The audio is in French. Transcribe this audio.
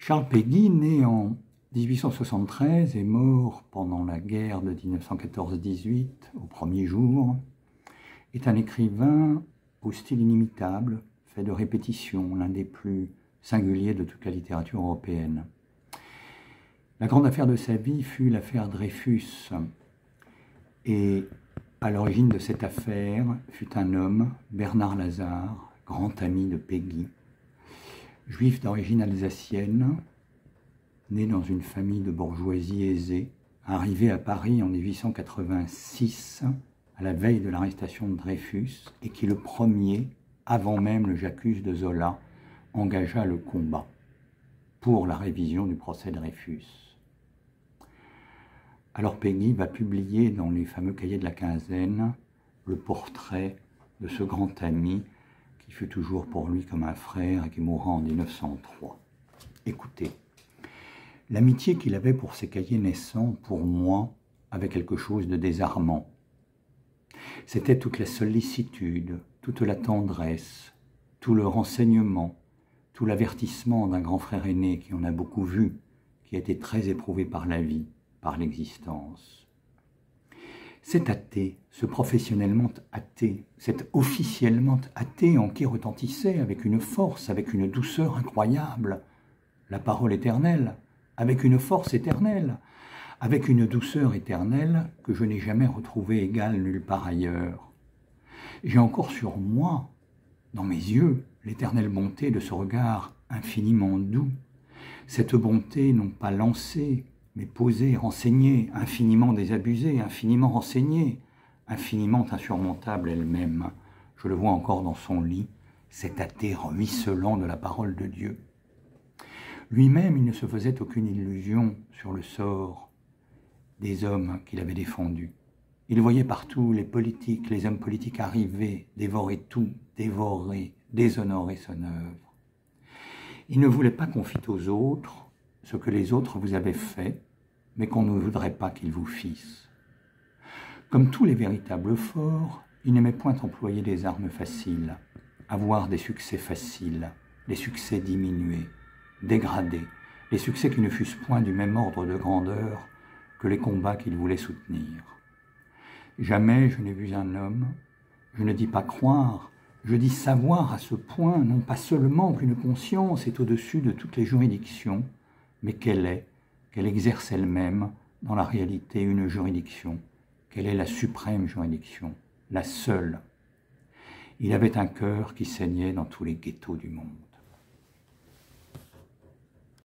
Charles Péguy, né en 1873 et mort pendant la guerre de 1914-18, au premier jour, est un écrivain au style inimitable, fait de répétitions, l'un des plus singuliers de toute la littérature européenne. La grande affaire de sa vie fut l'affaire Dreyfus, et à l'origine de cette affaire fut un homme, Bernard Lazare, grand ami de Péguy, juif d'origine alsacienne, né dans une famille de bourgeoisie aisée, arrivé à Paris en 1886, à la veille de l'arrestation de Dreyfus, et qui le premier, avant même le J'accuse de Zola, engagea le combat pour la révision du procès Dreyfus. Alors Péguy va publier dans les fameux cahiers de la quinzaine le portrait de ce grand ami qui fut toujours pour lui comme un frère et qui mourra en 1903. Écoutez, l'amitié qu'il avait pour ces cahiers naissants, pour moi, avait quelque chose de désarmant. C'était toute la sollicitude, toute la tendresse, tout le renseignement, tout l'avertissement d'un grand frère aîné qui en a beaucoup vu, qui a été très éprouvé par la vie, par l'existence. Cet athée, ce professionnellement athée, cet officiellement athée en qui retentissait avec une force, avec une douceur incroyable, la parole éternelle, avec une force éternelle, avec une douceur éternelle que je n'ai jamais retrouvée égale nulle part ailleurs. J'ai encore sur moi, dans mes yeux, l'éternelle bonté de ce regard infiniment doux, cette bonté non pas lancée, mais posée, renseignée, infiniment désabusée, infiniment renseignée, infiniment insurmontable elle-même. Je le vois encore dans son lit, cet athée ruisselant de la parole de Dieu. Lui-même, il ne se faisait aucune illusion sur le sort des hommes qu'il avait défendus. Il voyait partout les politiques, les hommes politiques arriver, dévorer tout, dévorer, déshonorer son œuvre. Il ne voulait pas qu'on fît aux autres ce que les autres vous avaient fait, mais qu'on ne voudrait pas qu'ils vous fissent. Comme tous les véritables forts, il n'aimait point employer des armes faciles, avoir des succès faciles, des succès diminués, dégradés, les succès qui ne fussent point du même ordre de grandeur que les combats qu'il voulait soutenir. Jamais je n'ai vu un homme, je ne dis pas croire, je dis savoir à ce point, non pas seulement qu'une conscience est au-dessus de toutes les juridictions, mais qu'elle exerce elle-même dans la réalité une juridiction, qu'elle est la suprême juridiction, la seule. Il avait un cœur qui saignait dans tous les ghettos du monde.